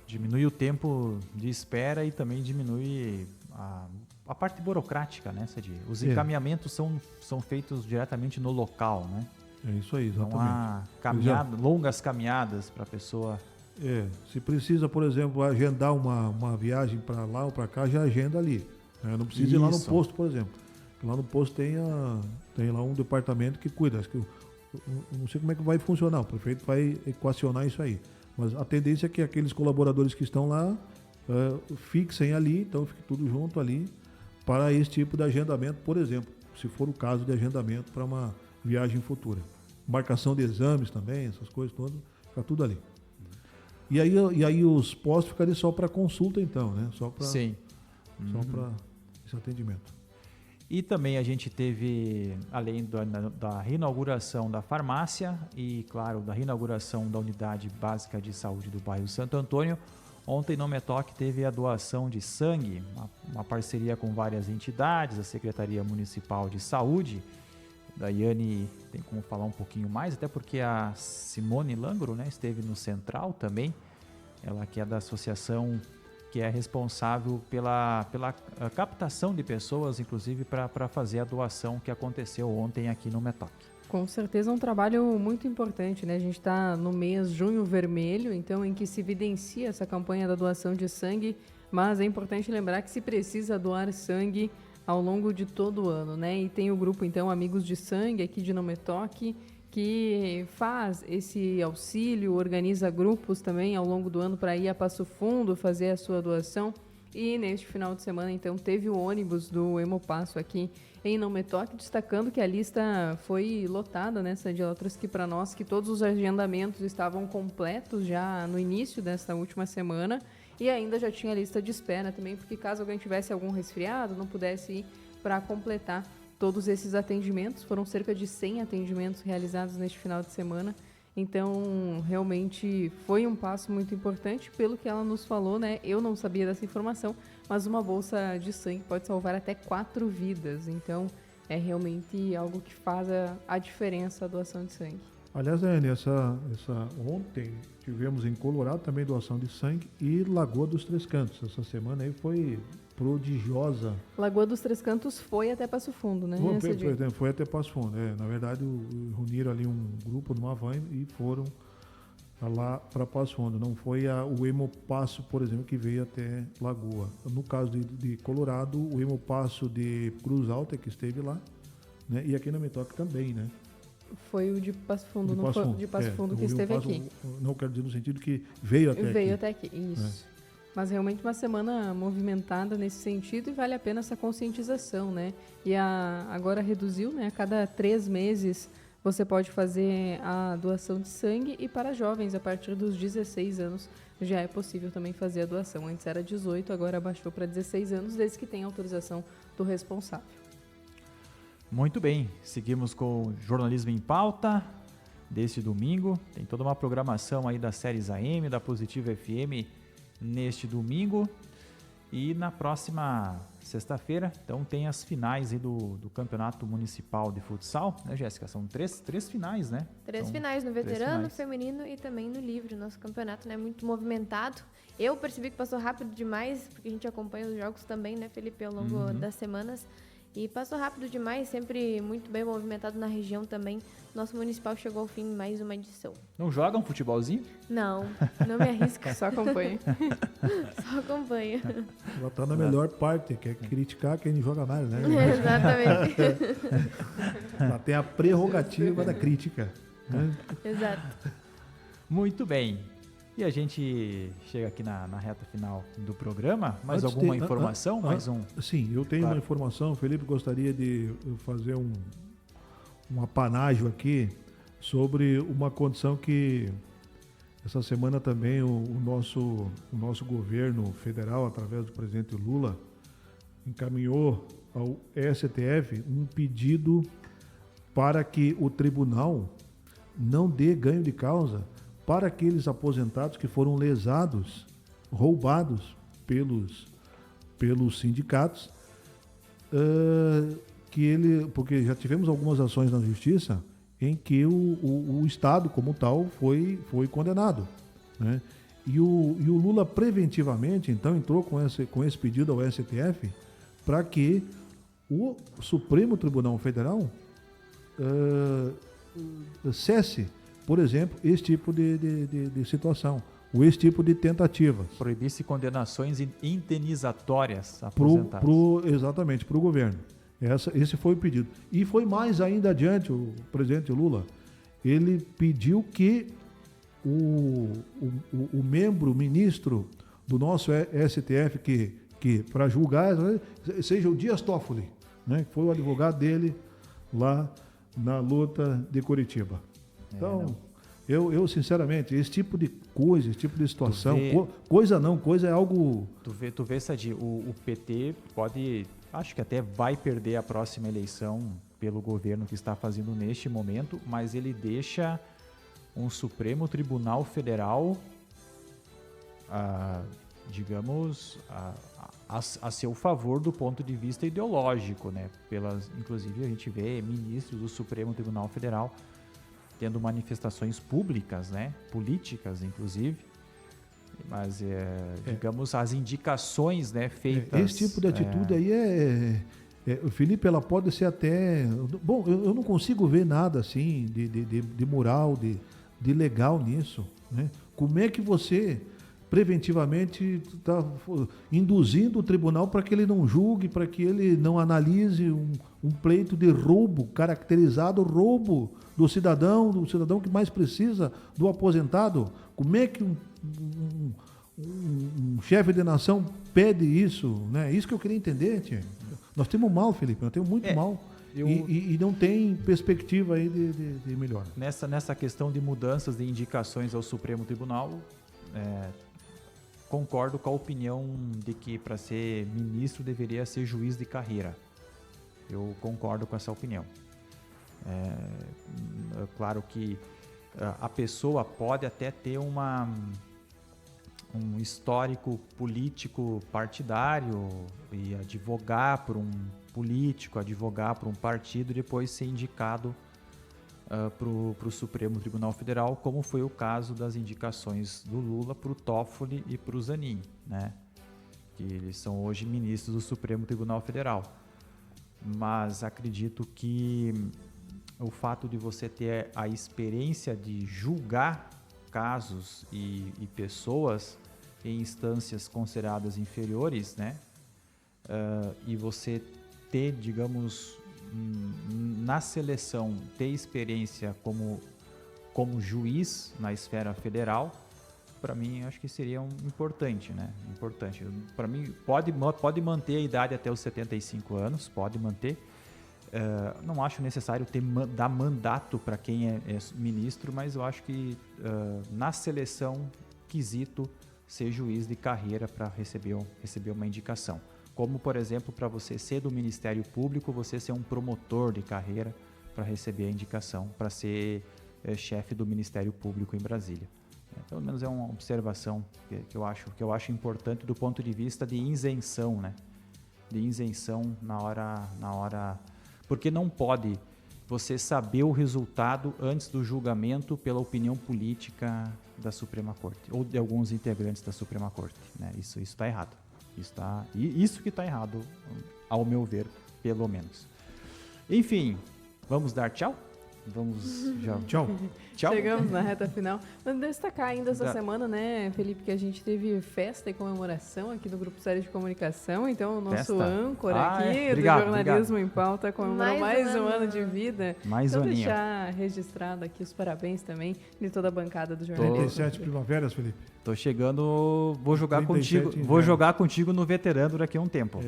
Diminui o tempo de espera e também diminui a parte burocrática, né, Sadi? Os encaminhamentos são feitos diretamente no local, né? É isso aí, exatamente. Não há longas caminhadas para a pessoa. Se precisa, por exemplo, agendar uma viagem para lá ou para cá, já agenda ali. Né? Não precisa ir lá no posto, por exemplo. Lá no posto tem lá um departamento que cuida. Acho que eu não sei como é que vai funcionar, o prefeito vai equacionar isso aí. Mas a tendência é que aqueles colaboradores que estão lá fixem ali, então fique tudo junto ali, para esse tipo de agendamento, por exemplo, se for o caso de agendamento para uma viagem futura. Marcação de exames também, essas coisas todas, fica tudo ali. E aí os postos ficariam só para consulta, então, né? Só para esse atendimento. E também a gente teve, além da reinauguração da farmácia e, claro, da reinauguração da unidade básica de saúde do bairro Santo Antônio, ontem no Metoc teve a doação de sangue, uma parceria com várias entidades, a Secretaria Municipal de Saúde. Daiane tem como falar um pouquinho mais, até porque a Simone Langro, né, esteve no Central também, ela que é da associação que é responsável pela captação de pessoas, inclusive para fazer a doação que aconteceu ontem aqui no Metoc. Com certeza é um trabalho muito importante, né? A gente está no mês Junho Vermelho, então em que se evidencia essa campanha da doação de sangue, mas é importante lembrar que se precisa doar sangue ao longo de todo o ano, né? E tem o grupo, então, Amigos de Sangue, aqui de Nometoc, que faz esse auxílio, organiza grupos também ao longo do ano para ir a Passo Fundo fazer a sua doação. E neste final de semana, então, teve o ônibus do Hemopasso aqui em Nometoc, destacando que a lista foi lotada, né, Sadi? Trouxe aqui para nós que todos os agendamentos estavam completos já no início desta última semana e ainda já tinha lista de espera também, porque caso alguém tivesse algum resfriado, não pudesse ir para completar todos esses atendimentos. Foram cerca de 100 atendimentos realizados neste final de semana. Então, realmente foi um passo muito importante, pelo que ela nos falou, né? Eu não sabia dessa informação, mas uma bolsa de sangue pode salvar até 4 vidas. Então, é realmente algo que faz a diferença a doação de sangue. Aliás, Daiane, ontem tivemos em Colorado também doação de sangue e Lagoa dos Três Cantos. Essa semana aí foi prodigiosa. Lagoa dos Três Cantos foi até Passo Fundo, né? Foi até Passo Fundo. Na verdade, reuniram ali um grupo numa van e foram lá para Passo Fundo. Não foi o Hemopasso, por exemplo, que veio até Lagoa. No caso de Colorado, o Hemopasso de Cruz Alta, que esteve lá, né? E aqui na Metoc também, né? Foi o de Passo Fundo, de Passo Fundo que esteve aqui. Não quero dizer no sentido que veio até aqui. Veio até aqui, isso. Mas realmente uma semana movimentada nesse sentido e vale a pena essa conscientização, né? E agora reduziu, né? A cada 3 meses você pode fazer a doação de sangue e para jovens, a partir dos 16 anos, já é possível também fazer a doação. Antes era 18, agora baixou para 16 anos, desde que tenha autorização do responsável. Muito bem, seguimos com o Jornalismo em Pauta deste domingo. Tem toda uma programação aí das séries AM, da Positivo FM neste domingo. E na próxima sexta-feira. Então tem as finais aí do Campeonato Municipal de Futsal, né, Jéssica? São três finais, né? Três finais no veterano, feminino e também no livre. Nosso campeonato, né, muito movimentado. Eu percebi que passou rápido demais, porque a gente acompanha os jogos também, né, Felipe, ao longo das semanas. E passou rápido demais, sempre muito bem movimentado na região também. Nosso municipal chegou ao fim de mais uma edição. Não joga um futebolzinho? Não me arrisco. Só acompanha. Só acompanha. Ela tá na melhor parte, que é criticar quem não joga nada, né? Exatamente. Ela tem a prerrogativa da crítica. Né? Exato. Muito bem. E a gente chega aqui na reta final do programa. Mais Antes alguma informação? Mais um? Sim, eu tenho uma informação. O Felipe gostaria de fazer um apanágio aqui sobre uma condição que essa semana também o nosso governo federal, através do presidente Lula, encaminhou ao STF um pedido para que o tribunal não dê ganho de causa para aqueles aposentados que foram lesados, roubados pelos sindicatos, porque já tivemos algumas ações na justiça em que o Estado como tal foi condenado, né? E o Lula preventivamente então entrou com esse pedido ao STF para que o Supremo Tribunal Federal cesse, por exemplo, esse tipo de situação, ou esse tipo de tentativas. Proibisse condenações indenizatórias aposentados. Exatamente, para o governo. Esse foi o pedido. E foi mais ainda adiante, o presidente Lula, ele pediu que o ministro do nosso STF, que para julgar, seja o Dias Toffoli, né, que foi o advogado dele lá na luta de Curitiba. Então, eu sinceramente, esse tipo de coisa, esse tipo de situação, coisa é algo... Tu vê, Sadi, o PT pode, acho que até vai perder a próxima eleição pelo governo que está fazendo neste momento, mas ele deixa um Supremo Tribunal Federal, digamos, a seu favor do ponto de vista ideológico, né? Inclusive a gente vê ministros do Supremo Tribunal Federal tendo manifestações públicas, né? Políticas, inclusive, mas, digamos, as indicações, né, feitas... Esse tipo de atitude aí o Felipe, ela pode ser até... Bom, eu não consigo ver nada assim de moral, de legal nisso, né? Como é que você preventivamente está induzindo o tribunal para que ele não julgue, para que ele não analise um pleito de roubo, caracterizado roubo do cidadão que mais precisa, do aposentado? Como é que um chefe de nação pede isso, né? Isso que eu queria entender, tia. Nós temos mal, Felipe, nós temos muito mal. E não tem perspectiva aí de melhora. Nessa questão de mudanças de indicações ao Supremo Tribunal, concordo com a opinião de que para ser ministro deveria ser juiz de carreira. Eu concordo com essa opinião. Claro que a pessoa pode até ter um histórico político partidário e advogar por um político, advogar por um partido e depois ser indicado para o Supremo Tribunal Federal, como foi o caso das indicações do Lula para o Toffoli e para o Zanin, né? Que eles são hoje ministros do Supremo Tribunal Federal. Mas acredito que o fato de você ter a experiência de julgar casos e pessoas em instâncias consideradas inferiores, né? E você ter, digamos, na seleção, ter experiência como juiz na esfera federal, para mim, acho que seria importante, né? Importante. Para mim, pode manter a idade até os 75 anos, pode manter. Não acho necessário dar mandato para quem é ministro, mas eu acho que na seleção, quesito ser juiz de carreira para receber uma indicação. Como, por exemplo, para você ser do Ministério Público, você ser um promotor de carreira para receber a indicação para ser chefe do Ministério Público em Brasília. Pelo menos é uma observação que eu acho importante do ponto de vista de isenção, né? de isenção na hora, porque não pode você saber o resultado antes do julgamento pela opinião política da Suprema Corte, ou de alguns integrantes da Suprema Corte, né? Isso está errado. Isso que está errado, ao meu ver, pelo menos. Enfim, vamos dar tchau? Vamos já. Tchau. Tchau. Chegamos na reta final. Mas destacar ainda essa semana, né, Felipe, que a gente teve festa e comemoração aqui do Grupo Série de Comunicação. Então, o nosso âncora aqui obrigado, do Jornalismo em Pauta comemorou mais um ano de vida. Mais um então, aninho. deixar registrado aqui os parabéns também de toda a bancada do jornalismo. 37 primaveras, Felipe. Tô chegando, vou jogar 37 contigo, inverno. vou jogar contigo no veterano daqui a um tempo.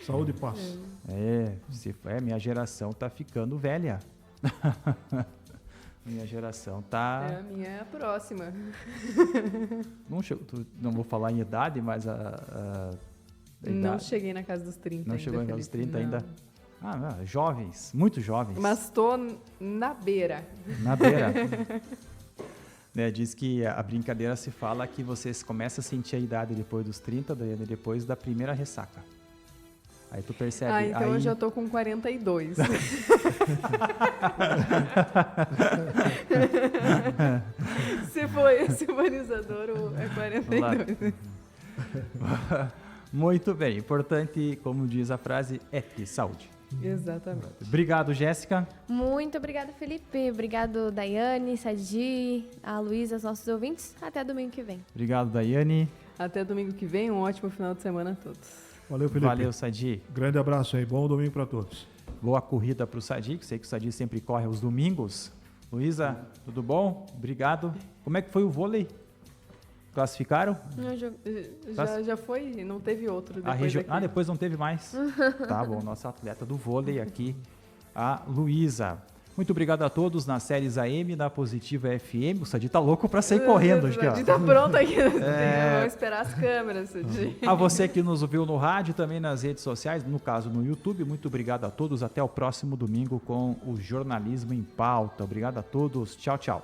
Saúde e paz. Minha geração tá ficando velha. Minha geração tá... A minha é a próxima. Não vou falar em idade, mas Não cheguei na casa dos 30 não ainda, chegou na casa dos Felipe, 30 ainda. não. Jovens, muito jovens. Mas tô na beira. Na beira. Né, diz que a brincadeira se fala que você começa a sentir a idade depois dos 30, depois da primeira ressaca. Aí tu percebe. Então eu já tô com 42. Se for esse balizador, é 42. Muito bem. Importante, como diz a frase, é ter saúde. Exatamente. Obrigado, Jéssica. Muito obrigada, Felipe. Obrigado, Daiane, Sadi, a Luísa, os nossos ouvintes. Até domingo que vem. Obrigado, Daiane. Até domingo que vem. Um ótimo final de semana a todos. Valeu, Felipe. Valeu, Sadi. Grande abraço aí. Bom domingo para todos. Boa corrida para o Sadi, que sei que o Sadi sempre corre aos domingos. Luísa, tudo bom? Obrigado. Como é que foi o vôlei? Classificaram? Já foi, não teve outro depois daqui. Depois não teve mais. Tá bom, nossa atleta do vôlei aqui, a Luísa. Muito obrigado a todos na Séries AM, na Positiva FM. O Sadi tá louco para sair correndo. O Sadi tá pronto aqui. Vamos esperar as câmeras, Sadi. A você que nos ouviu no rádio, também nas redes sociais, no caso no YouTube, muito obrigado a todos. Até o próximo domingo com o Jornalismo em Pauta. Obrigado a todos. Tchau, tchau.